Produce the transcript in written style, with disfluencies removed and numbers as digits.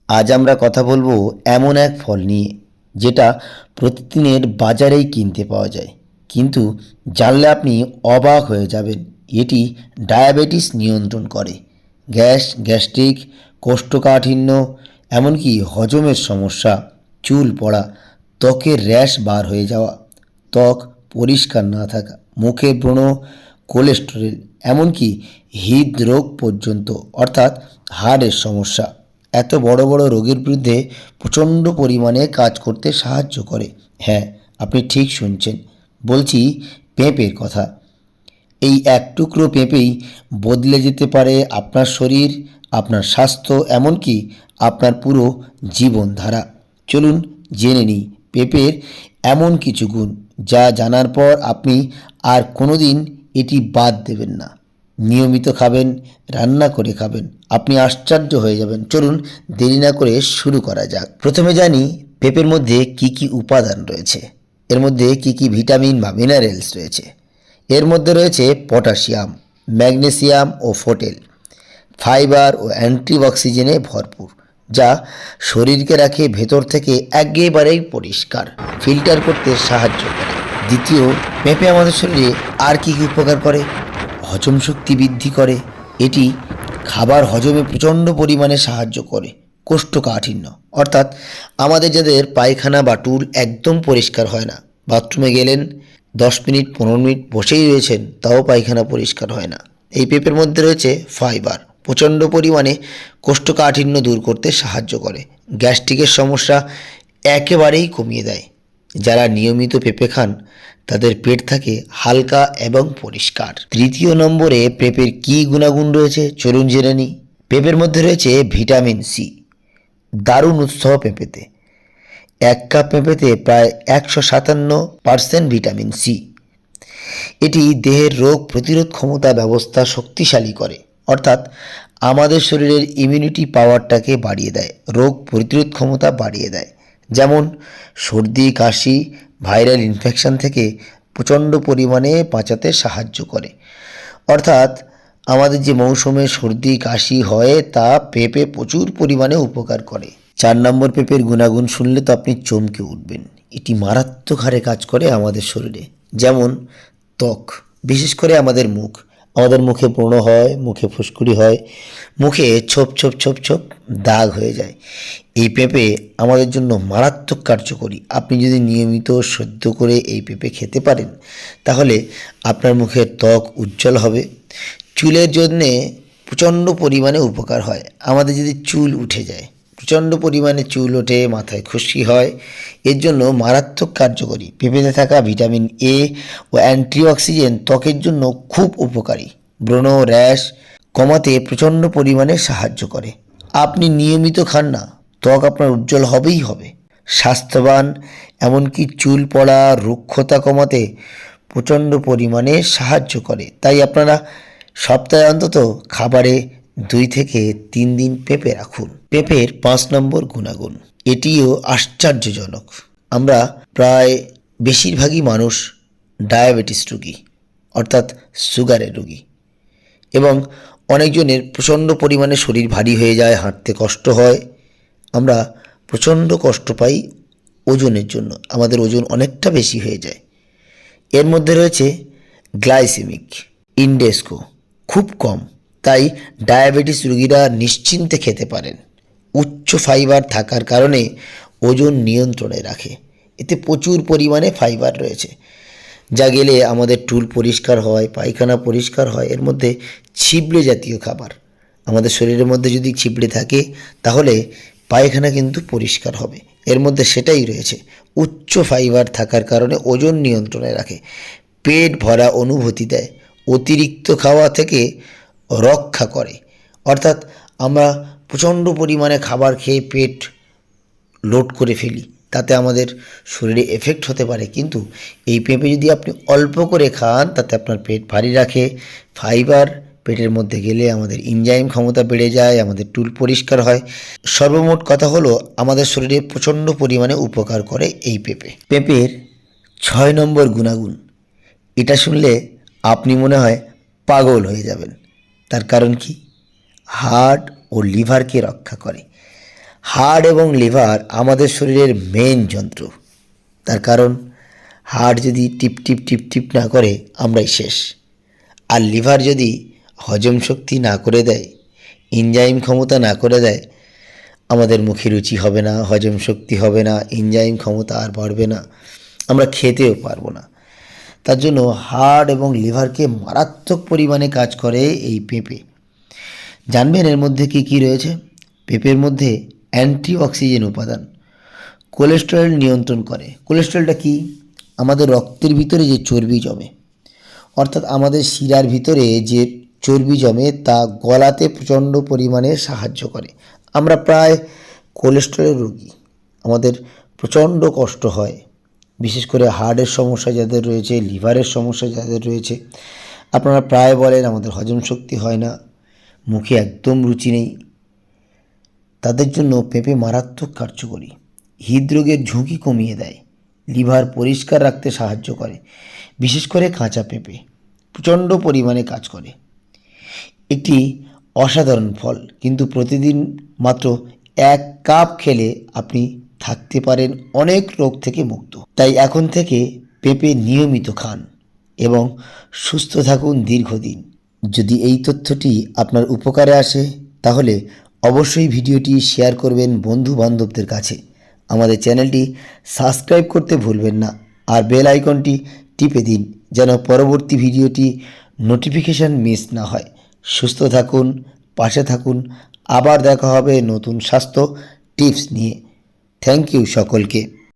আজ আমরা কথা বলবো এমন এক ফল নিয়ে যেটা প্রতিদিনের বাজারেই কিনতে পাওয়া যায়, কিন্তু জানলে আপনি অবাক হয়ে যাবেন। এটি ডায়াবেটিস নিয়ন্ত্রণ করে, গ্যাস্ট্রিক, কোষ্ঠকাঠিন্য, এমনকি হজমের সমস্যা, চুল পড়া, ত্বকের র্যাশ বার হয়ে যাওয়া, ত্বক পরিষ্কার না থাকা, মুখে ব্রণ, কোলেস্টেরল, এমনকি হৃদরোগ পর্যন্ত, অর্থাৎ হার্টের সমস্যা, এত বড় বড় রোগের বিরুদ্ধে প্রচণ্ড পরিমাণে কাজ করতে সাহায্য করে। হ্যাঁ, আপনি ঠিক শুনছেন, বলছি পেঁপের কথা। এই এক টুকরো পেঁপেই বদলে যেতে পারে আপনার শরীর, আপনার স্বাস্থ্য, এমনকি আপনার পুরো জীবনধারা। চলুন জেনে নিই পেঁপের এমন কিছু গুণ যা জানার পর আপনি আর কোনোদিন এটি বাদ দেবেন না। নিয়মিত খাবেন, রান্না করে খাবেন, আপনি আশ্চর্য হয়ে যাবেন। চলুন দেরি না করে শুরু করা যাক। প্রথমে জানি পেঁপের মধ্যে কি কি উপাদান রয়েছে, এর মধ্যে কি কি ভিটামিন বা মিনারেলস রয়েছে। এর মধ্যে রয়েছে পটাশিয়াম, ম্যাগনেসিয়াম ও ফোটেল, ফাইবার ও অ্যান্টিঅক্সিজেনে ভরপুর, যা শরীরকে রাখে ভেতর থেকে একেবারেই পরিষ্কার, ফিল্টার করতে সাহায্য করে। দ্বিতীয়, পেঁপে আমাদের শরীরে আর কী কী উপকার করে? হজম শক্তি বৃদ্ধি করে। এটি খাবার হজমে প্রচণ্ড পরিমাণে সাহায্য করে। কোষ্ঠকাঠিন্য, অর্থাৎ আমাদের যাদের পায়খানা বা টুল একদম পরিষ্কার হয় না, বাথরুমে গেলেন 10 মিনিট 15 মিনিট বসেই রয়েছেন, তাও পায়খানা পরিষ্কার হয় না, এই পেঁপের মধ্যে রয়েছে ফাইবার, প্রচণ্ড পরিমাণে কোষ্ঠকাঠিন্য দূর করতে সাহায্য করে। গ্যাস্ট্রিকের সমস্যা একেবারেই কমিয়ে দেয়। যারা নিয়মিত পেঁপে খান তাদের পেট থাকে হালকা এবং পরিষ্কার। তৃতীয় নম্বরে পেঁপের কী গুণাগুণ রয়েছে চলুন জেনে নিই। পেঁপের মধ্যে রয়েছে ভিটামিন সি, দারুণ উৎস পেঁপেতে। 1 কাপ পেঁপেতে প্রায় 157% ভিটামিন সি। এটি দেহের রোগ প্রতিরোধ ক্ষমতা ব্যবস্থা শক্তিশালী করে, অর্থাৎ আমাদের শরীরের ইমিউনিটি পাওয়ারটাকে বাড়িয়ে দেয়, রোগ প্রতিরোধ ক্ষমতা বাড়িয়ে দেয়। যেমন সর্দি কাশি, ভাইরাল ইনফেকশন থেকে প্রচণ্ড পরিমাণে বাঁচাতে সাহায্য করে। অর্থাৎ আমাদের যে মৌসুমে সর্দি কাশি হয় তা পেঁপে প্রচুর পরিমাণে উপকার করে। 4 নম্বর পেঁপের গুণাগুণ শুনলে তো আপনি চমকে উঠবেন। এটি মারাত্মক হারে কাজ করে আমাদের শরীরে। যেমন ত্বক, বিশেষ করে আমাদের মুখে ব্রণ হয়, মুখে ফুসকুড়ি হয়, মুখে ছোপ ছোপ ছোপ ছোপ দাগ হয়ে যায়। এই পেঁপে আমাদের জন্য মারাত্মক কার্যকরী। আপনি যদি নিয়মিত সেদ্ধ করে এই পেঁপে খেতে পারেন তাহলে আপনার মুখের ত্বক উজ্জ্বল হবে। চুলের জন্যে প্রচণ্ড পরিমাণে উপকার হয়। আমাদের যদি চুল উঠে যায়, প্রচণ্ড পরিমাণে চুল ওঠে, মাথায় খুশকি হয়, এর জন্য মারাত্মক কার্যকরী। পেঁপেতে থাকা ভিটামিন এ ও অ্যান্টিঅক্সিডেন্ট ত্বকের জন্য খুব উপকারী, ব্রণ র্যাশ কমাতে প্রচণ্ড পরিমাণে সাহায্য করে। আপনি নিয়মিত খান না, ত্বক আপনার উজ্জ্বল হবেই হবে, স্বাস্থ্যবান, এমনকি চুল পড়া রুক্ষতা কমাতে প্রচণ্ড পরিমাণে সাহায্য করে। তাই আপনারা সপ্তাহে অন্তত খাবারে 2 থেকে 3 দিন পেঁপে রাখুন। পেঁপের 5 নম্বর গুণাগুণ, এটিও আশ্চর্যজনক। আমরা প্রায় বেশিরভাগই মানুষ ডায়াবেটিস রোগী, অর্থাৎ সুগারের রোগী, এবং অনেকজনের প্রচণ্ড পরিমাণে শরীর ভারী হয়ে যায়, হাঁটতে কষ্ট হয়, আমরা প্রচণ্ড কষ্ট পাই ওজনের জন্য, আমাদের ওজন অনেকটা বেশি হয়ে যায়। এর মধ্যে রয়েছে গ্লাইসেমিক ইন্ডেক্সও খুব কম, তাই ডায়াবেটিস রোগীরা নিশ্চিন্তে খেতে পারেন। উচ্চ ফাইবার থাকার কারণে ওজন নিয়ন্ত্রণে রাখে। এতে প্রচুর পরিমাণে ফাইবার রয়েছে, যা গেলে আমাদের টুল পরিষ্কার হয়, পায়খানা পরিষ্কার হয়। এর মধ্যে ছিবড়ে জাতীয় খাবার, আমাদের শরীরের মধ্যে যদি ছিবড়ে থাকে তাহলে পায়খানা কিন্তু পরিষ্কার হবে, এর মধ্যে সেটাই রয়েছে। উচ্চ ফাইবার থাকার কারণে ওজন নিয়ন্ত্রণে রাখে, পেট ভরা অনুভূতি দেয়, অতিরিক্ত খাওয়া থেকে রক্ষা করে। অর্থাৎ আমরা প্রচণ্ড পরিমাণে খাবার খেয়ে পেট লোড করে ফেলি, তাতে আমাদের শরীরে এফেক্ট হতে পারে, কিন্তু এই পেঁপে যদি আপনি অল্প করে খান তাতে আপনার পেট ভারী রাখে। ফাইবার পেটের মধ্যে গেলে আমাদের এনজাইম ক্ষমতা বেড়ে যায়, আমাদের টুল পরিষ্কার হয়। সর্বমোট কথা হলো আমাদের শরীরে প্রচণ্ড পরিমাণে উপকার করে এই পেঁপে। পেঁপের 6 নম্বর গুণাগুণ, এটা শুনলে আপনি মনে হয় পাগল হয়ে যাবেন। তার কারণ কি? হার্ট ও লিভারকে রক্ষা করে। হার্ট এবং লিভার আমাদের শরীরের মেন যন্ত্র। তার কারণ হার্ট যদি টিপ টিপ টিপ টিপ না করে আমরাই শেষ। আর লিভার যদি হজম শক্তি না করে দেয়, এনজাইম ক্ষমতা না করে দেয়, আমাদের মুখে রুচি হবে না, হজম শক্তি হবে না, এনজাইম ক্ষমতা আর বাড়বে না, আমরা খেতেও পারবো না। তার জন্য হার্ট এবং লিভারকে মারাত্মক পরিমাণে কাজ করে এই পেঁপে। জানবেন এর মধ্যে কি কি রয়েছে? পেঁপের মধ্যে অ্যান্টিঅক্সিজেন উপাদান, কোলেস্টেরল নিয়ন্ত্রণ করে। কোলেস্টেরলটা কি? আমাদের রক্তের ভিতরে যে চর্বি জমে, অর্থাৎ আমাদের শিরার ভিতরে যে চর্বি জমে তা গলাতে প্রচণ্ড পরিমাণে সাহায্য করে। আমরা প্রায় কোলেস্টেরল রোগী, আমাদের প্রচণ্ড কষ্ট হয়, বিশেষ করে হার্টের সমস্যা যাদের রয়েছে, লিভারের সমস্যা যাদের রয়েছে। আপনারা প্রায় বলেন আমাদের হজম শক্তি হয় না, মুখে একদম রুচি নেই। তাদের জন্য পেঁপে মারাত্মক কার্যকরী। হৃদরোগের ঝুঁকি কমিয়ে দেয়, লিভার পরিষ্কার রাখতে সাহায্য করে। বিশেষ করে কাঁচা পেঁপে প্রচণ্ড পরিমাণে কাজ করে। একটি অসাধারণ ফল, কিন্তু প্রতিদিন মাত্র 1 কাপ খেলে আপনি থাকতে পারেন অনেক রোগ থেকে মুক্ত। তাই এখন থেকে পেঁপে নিয়মিত খান এবং সুস্থ থাকুন দীর্ঘদিন। যদি এই তথ্যটি আপনার উপকারে আসে তাহলে অবশ্যই ভিডিওটি শেয়ার করবেন বন্ধু বান্ধবদের কাছে। আমাদের চ্যানেলটি সাবস্ক্রাইব করতে ভুলবেন না, আর বেল আইকনটি টিপে দিন যেন পরবর্তী ভিডিওটি নোটিফিকেশান মিস না হয়। সুস্থ থাকুন, পাশে থাকুন। আবার দেখা হবে নতুন স্বাস্থ্য টিপস নিয়ে। থ্যাংক ইউ সকলকে।